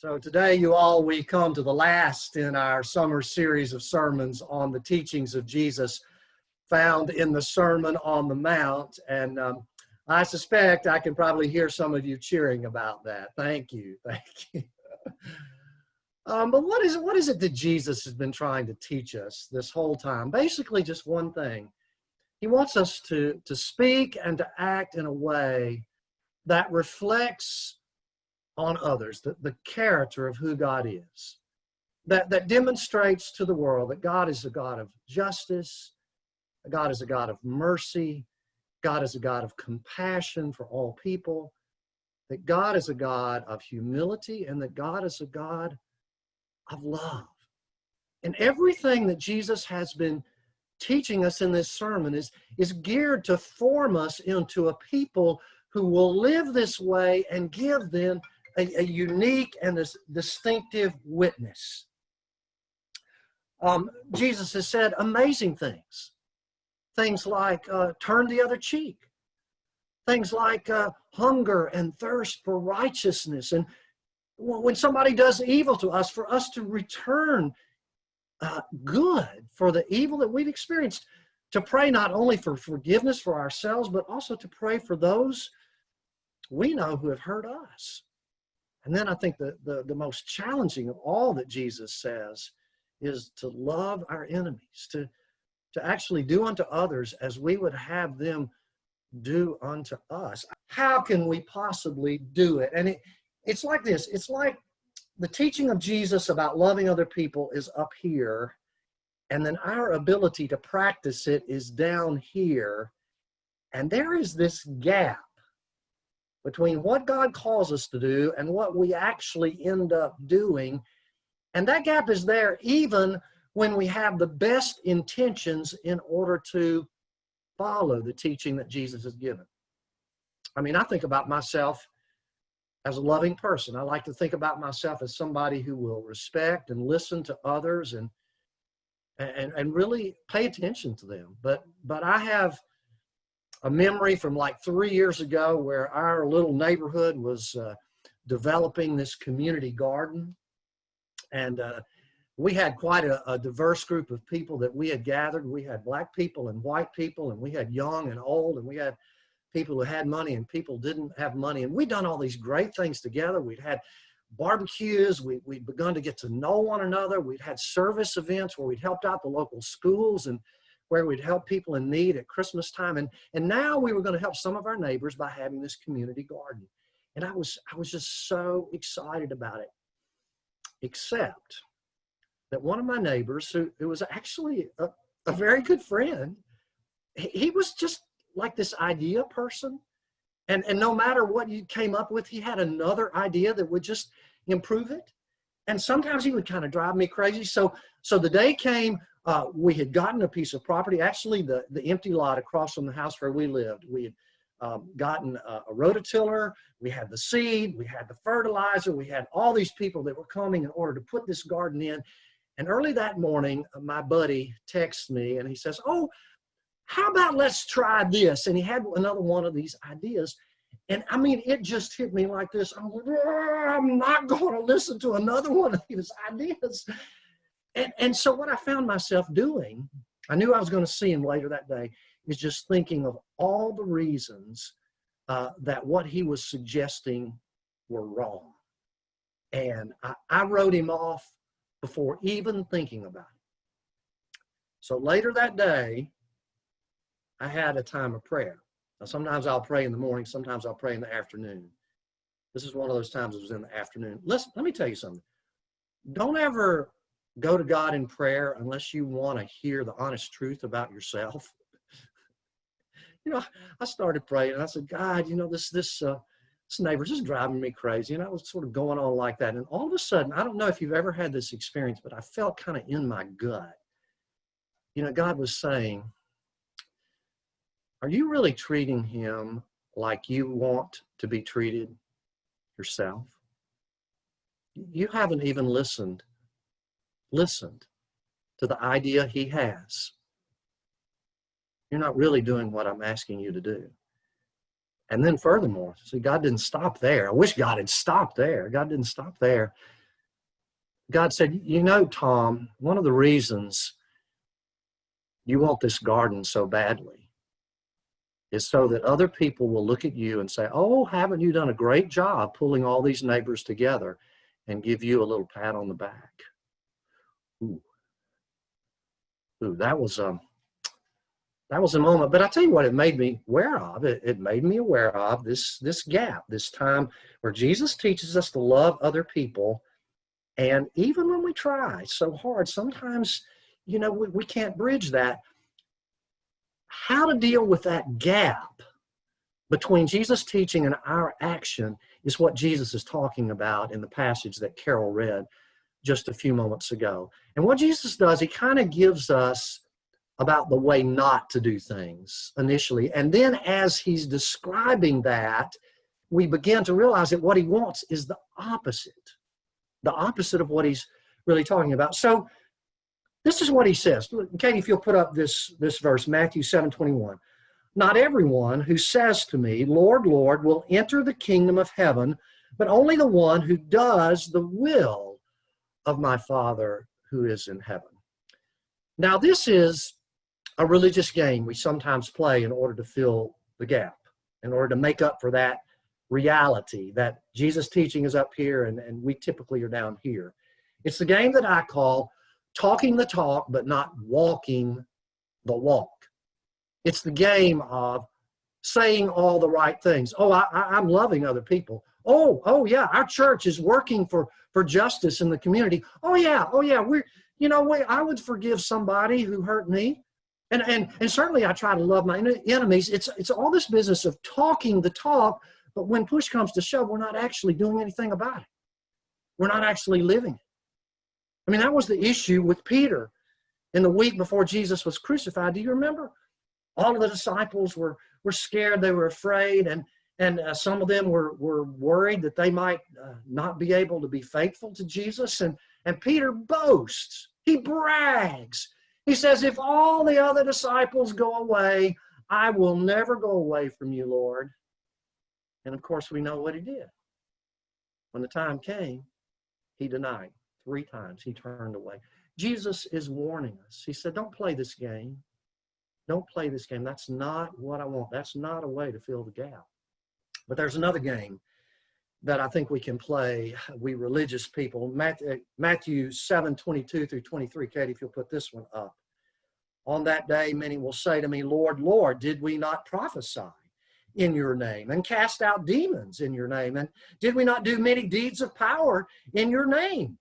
So today, we come to the last in our summer series of sermons on the teachings of Jesus found in the Sermon on the Mount. And I suspect I can probably hear some of you cheering about that. Thank you. Thank you. But what is it that Jesus has been trying to teach us this whole time? Basically, just one thing. He wants us to speak and to act in a way that reflects on others, the character of who God is, that demonstrates to the world that God is a God of justice, God is a God of mercy, God is a God of compassion for all people, that God is a God of humility, and that God is a God of love. And everything that Jesus has been teaching us in this sermon is geared to form us into a people who will live this way and give them a unique and a distinctive witness. Jesus has said amazing things. Things like turn the other cheek. Things like hunger and thirst for righteousness. And when somebody does evil to us, for us to return good for the evil that we've experienced. To pray not only for forgiveness for ourselves, but also to pray for those we know who have hurt us. And then I think the most challenging of all that Jesus says is to love our enemies, to actually do unto others as we would have them do unto us. How can we possibly do it? And it's like this. It's like the teaching of Jesus about loving other people is up here, and then our ability to practice it is down here. And there is this gap between what God calls us to do and what we actually end up doing. And that gap is there even when we have the best intentions in order to follow the teaching that Jesus has given. I mean, I think about myself as a loving person. I like to think about myself as somebody who will respect and listen to others and really pay attention to them. But I have a memory from like 3 years ago where our little neighborhood was developing this community garden. And we had quite a diverse group of people that we had gathered. We had black people and white people, and we had young and old, and we had people who had money and people didn't have money. And we'd done all these great things together. We'd had barbecues. We'd begun to get to know one another. We'd had service events where we'd helped out the local schools and where we'd help people in need at Christmas time. And now we were going to help some of our neighbors by having this community garden. And I was just so excited about it, except that one of my neighbors, who was actually a very good friend, he was just like this idea person. And no matter what you came up with, he had another idea that would just improve it. And sometimes he would kind of drive me crazy. So the day came, we had gotten a piece of property, actually the empty lot across from the house where we lived. We had gotten a rototiller, we had the seed, we had the fertilizer, we had all these people that were coming in order to put this garden in. And early that morning, my buddy texts me and he says, "Oh, how about let's try this?" And he had another one of these ideas. And I mean, it just hit me like this. I'm not going to listen to another one of these ideas. And so what I found myself doing, I knew I was going to see him later that day, is just thinking of all the reasons that what he was suggesting were wrong. And I wrote him off before even thinking about it. So later that day, I had a time of prayer. Now, sometimes I'll pray in the morning, sometimes I'll pray in the afternoon. This is one of those times it was in the afternoon. Let me tell you something. Don't ever go to God in prayer unless you want to hear the honest truth about yourself. I started praying and I said, "God, this neighbor's just driving me crazy." And I was sort of going on like that. And all of a sudden, I don't know if you've ever had this experience, but I felt kind of in my gut. God was saying, "Are you really treating him like you want to be treated yourself? You haven't even listened to the idea he has. You're not really doing what I'm asking you to do." And then furthermore, see, God didn't stop there. I wish God had stopped there. God didn't stop there. God said, you know, Tom, one of the reasons you want this garden so badly is so that other people will look at you and say, oh, haven't you done a great job pulling all these neighbors together, and give you a little pat on the back. Ooh, that was a moment. But I tell you what, it made me aware of. It made me aware of this gap, this time where Jesus teaches us to love other people. And even when we try so hard, sometimes, you know, we can't bridge that. How to deal with that gap between Jesus' teaching and our action is what Jesus is talking about in the passage that Carol read just a few moments ago. And what Jesus does, he kind of gives us about the way not to do things initially. And then as he's describing that, we begin to realize that what he wants is the opposite of what he's really talking about. So this is what he says. Katie, if you'll put up this verse, Matthew 7:21. Not everyone who says to me, Lord, Lord, will enter the kingdom of heaven, but only the one who does the will of my Father who is in heaven. Now, this is a religious game we sometimes play in order to fill the gap, in order to make up for that reality that Jesus' teaching is up here and we typically are down here. It's the game that I call talking the talk, but not walking the walk. It's the game of saying all the right things. Oh, I'm loving other people. Oh yeah, our church is working for justice in the community. Oh yeah, I would forgive somebody who hurt me. And certainly I try to love my enemies. It's all this business of talking the talk, but when push comes to shove, we're not actually doing anything about it. We're not actually living it. I mean, that was the issue with Peter in the week before Jesus was crucified. Do you remember? All of the disciples were scared. They were afraid. And some of them were worried that they might not be able to be faithful to Jesus. And Peter boasts. He brags. He says, if all the other disciples go away, I will never go away from you, Lord. And of course, we know what he did. When the time came, he denied 3 times. He turned away. Jesus is warning us. He said, don't play this game. Don't play this game. That's not what I want. That's not a way to fill the gap. But there's another game that I think we can play, we religious people. Matthew 7:22 through 23. Katie, if you'll put this one up. On that day, many will say to me, Lord, Lord, did we not prophesy in your name and cast out demons in your name? And did we not do many deeds of power in your name?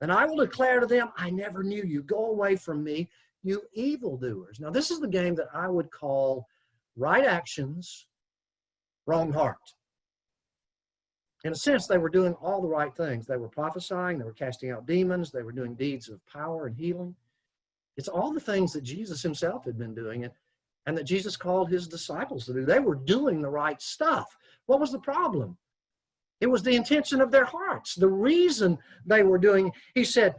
And I will declare to them, I never knew you. Go away from me, you evildoers. Now, this is the game that I would call right actions, wrong heart. In a sense, they were doing all the right things. They were prophesying, they were casting out demons, they were doing deeds of power and healing. It's all the things that Jesus himself had been doing and that Jesus called his disciples to do. They were doing the right stuff. What was the problem? It was the intention of their hearts. The reason they were doing, he said,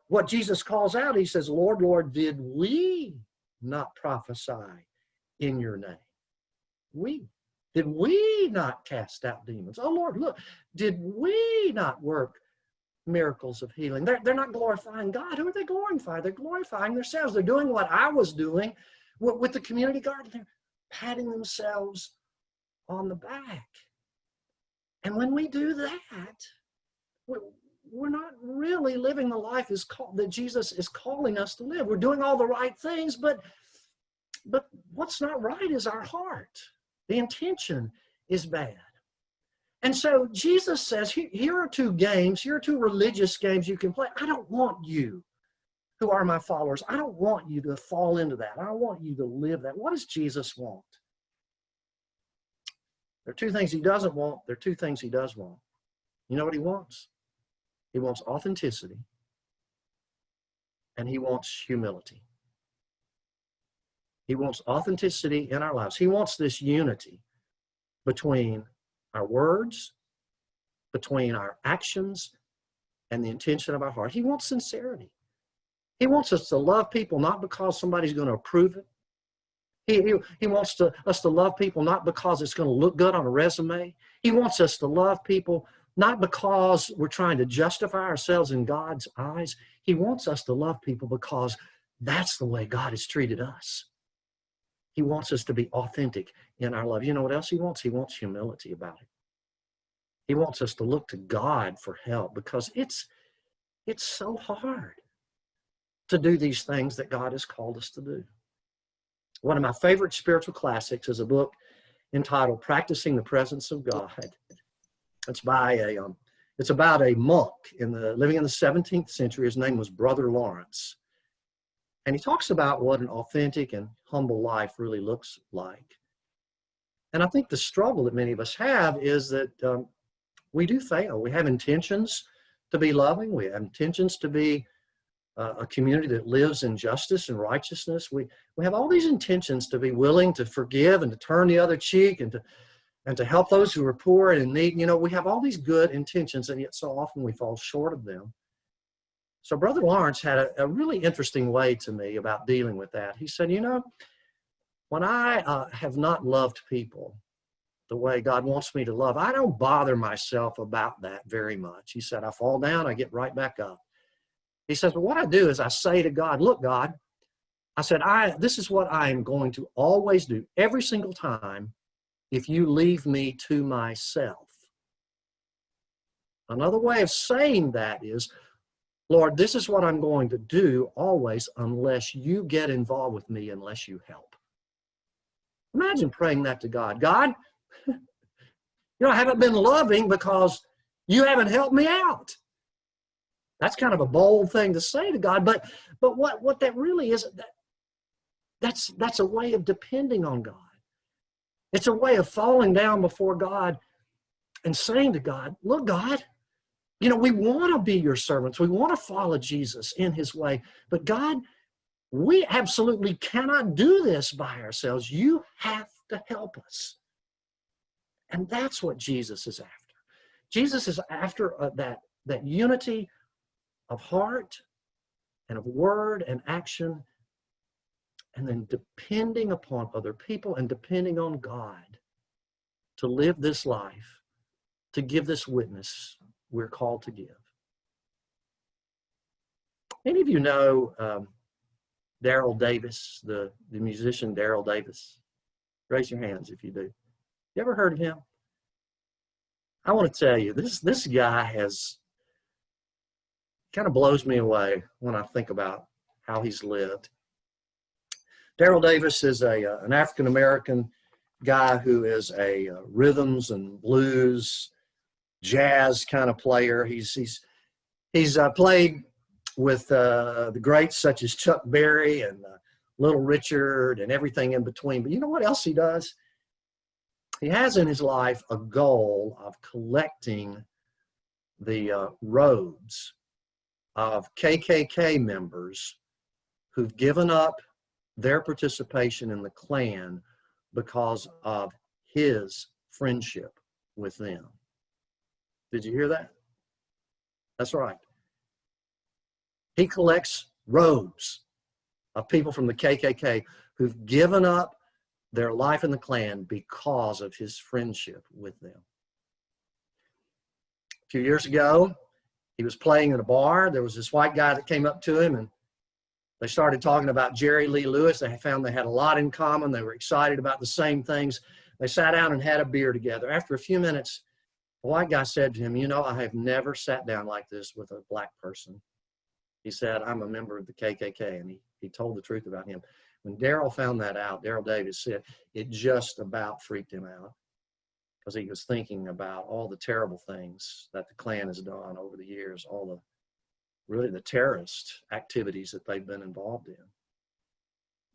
what Jesus calls out, he says, Lord, Lord, did we not prophesy in your name? Did we not cast out demons? Oh, Lord, look, did we not work miracles of healing? They're not glorifying God. Who are they glorifying? They're glorifying themselves. They're doing what I was doing with the community garden. They're patting themselves on the back. And when we do that, we're not really living the life that Jesus is calling us to live. We're doing all the right things, but what's not right is our heart. The intention is bad. And so Jesus says, here are 2 games, here are 2 religious games you can play. I don't want you who are my followers. I don't want you to fall into that. I don't want you to live that. What does Jesus want? There are 2 things he doesn't want. There are 2 things he does want. You know what he wants? He wants authenticity and he wants humility. He wants authenticity in our lives. He wants this unity between our words, between our actions, and the intention of our heart. He wants sincerity. He wants us to love people not because somebody's going to approve it, He wants us to love people not because it's going to look good on a resume. He wants us to love people not because we're trying to justify ourselves in God's eyes. He wants us to love people because that's the way God has treated us. He wants us to be authentic in our love. You know what else he wants? He wants humility about it. He wants us to look to God for help because it's so hard to do these things that God has called us to do. One of my favorite spiritual classics is a book entitled Practicing the Presence of God. It's about a monk living in the 17th century. His name was Brother Lawrence. And he talks about what an authentic and humble life really looks like. And I think the struggle that many of us have is that we do fail. We have intentions to be loving. We have intentions to be a community that lives in justice and righteousness. We have all these intentions to be willing to forgive and to turn the other cheek and to help those who are poor and in need. You know, we have all these good intentions, and yet so often we fall short of them. So Brother Lawrence had a really interesting way to me about dealing with that. He said, you know, when I have not loved people the way God wants me to love, I don't bother myself about that very much. He said, I fall down, I get right back up. He says, but what I do is I say to God, look, God, I said, this is what I am going to always do every single time if you leave me to myself. Another way of saying that is, Lord, this is what I'm going to do always unless you get involved with me, unless you help. Imagine praying that to God. God, you know, I haven't been loving because you haven't helped me out. That's kind of a bold thing to say to God, but what that really is, that's a way of depending on God. It's a way of falling down before God and saying to God, look, God, you know, we want to be your servants. We want to follow Jesus in his way. But God, we absolutely cannot do this by ourselves. You have to help us. And that's what Jesus is after. Jesus is after that unity of heart and of word and action, and then depending upon other people and depending on God to live this life, to give this witness we're called to give. Any of you know Darrell Davis, the musician Darrell Davis? Raise your hands if you do. You ever heard of him? I want to tell you, this guy has kind of blows me away when I think about how he's lived. Darrell Davis is an African-American guy who is a rhythms and blues, jazz kind of player. He's played with the greats such as Chuck Berry and Little Richard and everything in between. But you know what else he does? He has in his life a goal of collecting the robes of KKK members who've given up their participation in the Klan because of his friendship with them. Did you hear that? That's right. He collects robes of people from the KKK who've given up their life in the Klan because of his friendship with them. A few years ago, he was playing in a bar. There was this white guy that came up to him, and they started talking about Jerry Lee Lewis. They found they had a lot in common. They were excited about the same things. They sat down and had a beer together. After a few minutes, the white guy said to him, you know, I have never sat down like this with a black person. He said, I'm a member of the KKK, and he told the truth about him. When Darrell found that out, Darrell Davis said it just about freaked him out because he was thinking about all the terrible things that the Klan has done over the years, all the terrorist activities that they've been involved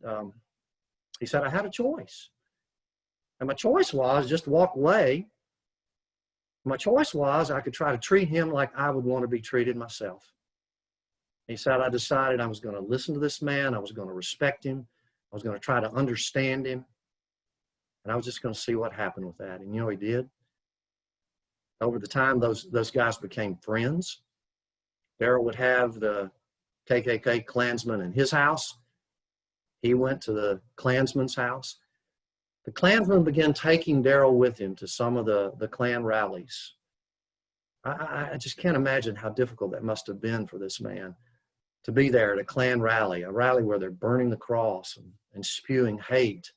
in. He said, I had a choice. And my choice was just to walk away. My choice was I could try to treat him like I would want to be treated myself. He said, I decided I was going to listen to this man. I was going to respect him. I was going to try to understand him. And I was just going to see what happened with that. And you know he did? Over the time, those guys became friends. Darrell would have the KKK Klansmen in his house. He went to the Klansman's house. The Klansman began taking Darrell with him to some of the Klan rallies. I just can't imagine how difficult that must have been for this man to be there at a Klan rally, a rally where they're burning the cross and spewing hate,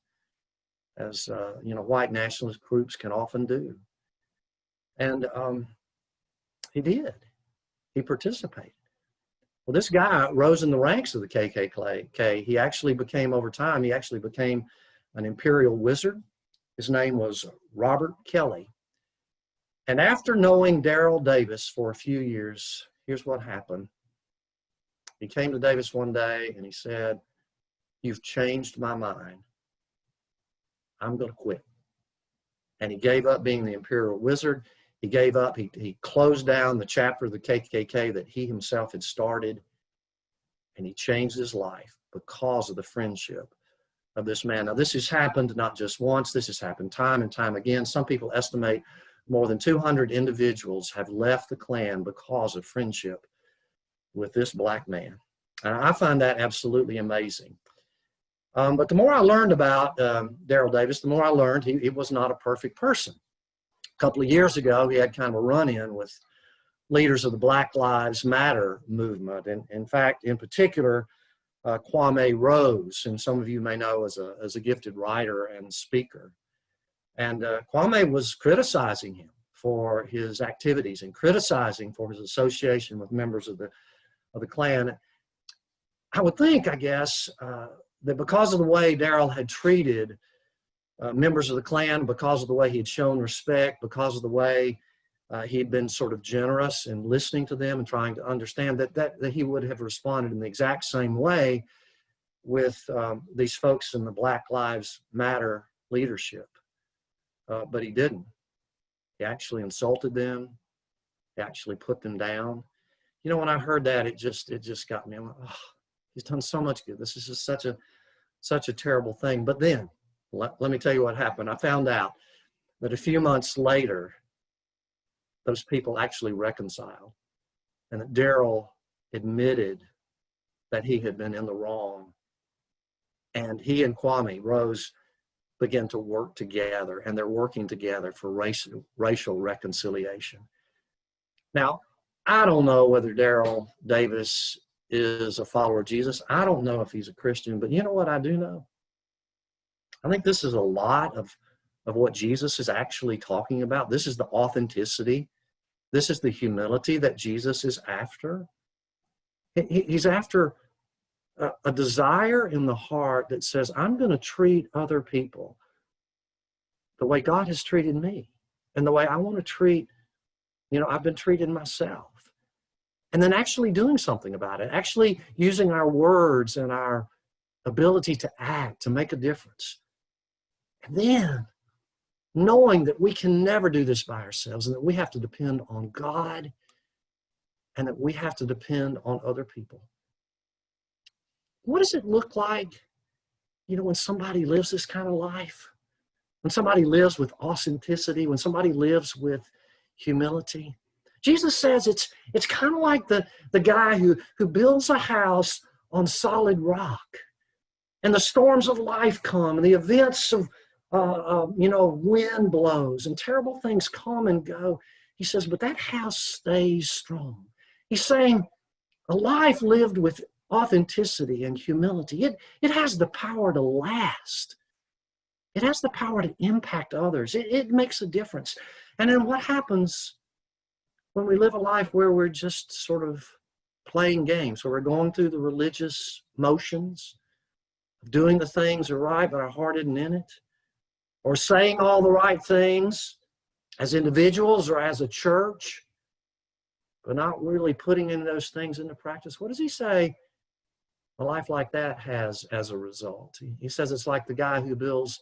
as white nationalist groups can often do. And he did. He participated. Well, this guy rose in the ranks of the KKK. He actually became, over time, he actually became an imperial wizard. His name was Robert Kelly. And after knowing Darrell Davis for a few years, here's what happened. He came to Davis one day and he said, "You've changed my mind. I'm going to quit." And he gave up being the imperial wizard. He gave up, he closed down the chapter of the KKK that he himself had started, and he changed his life because of the friendship of this man. Now, this has happened not just once, this has happened time and time again. Some people estimate more than 200 individuals have left the Klan because of friendship with this black man. I find that absolutely amazing. But the more I learned about Darrell Davis, the more I learned he was not a perfect person. A couple of years ago, he had kind of a run-in with leaders of the Black Lives Matter movement. And in fact, in particular, Kwame Rose, and some of you may know as a gifted writer and speaker. And Kwame was criticizing him for his activities and criticizing for his association with members of the Klan. I would think, I guess, that because of the way Darrell had treated members of the Klan, because of the way he had shown respect, because of the way he had been sort of generous in listening to them and trying to understand, that he would have responded in the exact same way with these folks in the Black Lives Matter leadership. But he didn't. He actually insulted them. He actually put them down. You know, when I heard that, it just got me. I went, oh, he's done so much good. This is just such a terrible thing. But then, let me tell you what happened. I found out that a few months later, those people actually reconciled, and that Darrell admitted that he had been in the wrong. And he and Kwame Rose began to work together, and they're working together for racial reconciliation. Now, I don't know whether Darrell Davis is a follower of Jesus. I don't know if he's a Christian, but you know what I do know? I think this is a lot of what Jesus is actually talking about. This is the authenticity. This is the humility that Jesus is after. He's after a desire in the heart that says, I'm going to treat other people the way God has treated me and the way I want to treat, I've been treated myself. And then actually doing something about it, actually using our words and our ability to act to make a difference. And then knowing that we can never do this by ourselves and that we have to depend on God and that we have to depend on other people. What does it look like, when somebody lives this kind of life? When somebody lives with authenticity, when somebody lives with humility? Jesus says it's kind of like the guy who builds a house on solid rock. And the storms of life come, and the events of wind blows, and terrible things come and go. He says, but that house stays strong. He's saying a life lived with authenticity and humility, it has the power to last. It has the power to impact others. It makes a difference. And then what happens when we live a life where we're just sort of playing games, where we're going through the religious motions, doing the things that are right, but our heart isn't in it, or saying all the right things as individuals or as a church, but not really putting in those things into practice? What does he say a life like that has as a result? He says it's like the guy who builds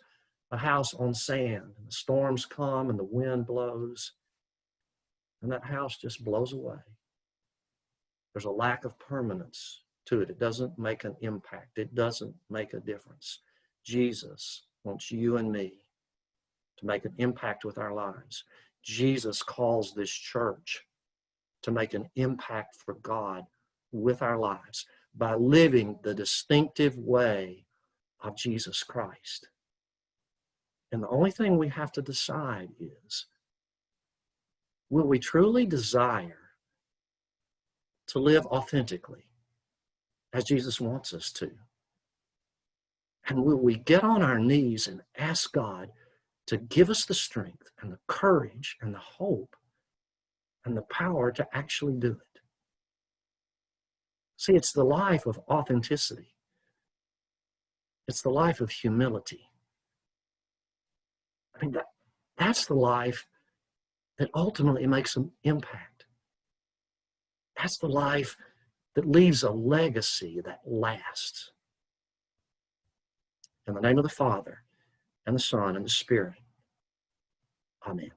a house on sand, and the storms come and the wind blows, and that house just blows away. There's a lack of permanence to it. It doesn't make an impact. It doesn't make a difference. Jesus wants you and me to make an impact with our lives. Jesus calls this church to make an impact for God with our lives by living the distinctive way of Jesus Christ. And the only thing we have to decide is, will we truly desire to live authentically as Jesus wants us to? And will we get on our knees and ask God to give us the strength and the courage and the hope and the power to actually do it? See, it's the life of authenticity. It's the life of humility. I mean, that's the life that ultimately makes an impact. That's the life that leaves a legacy that lasts. In the name of the Father, and the Son, and the Spirit. Amen.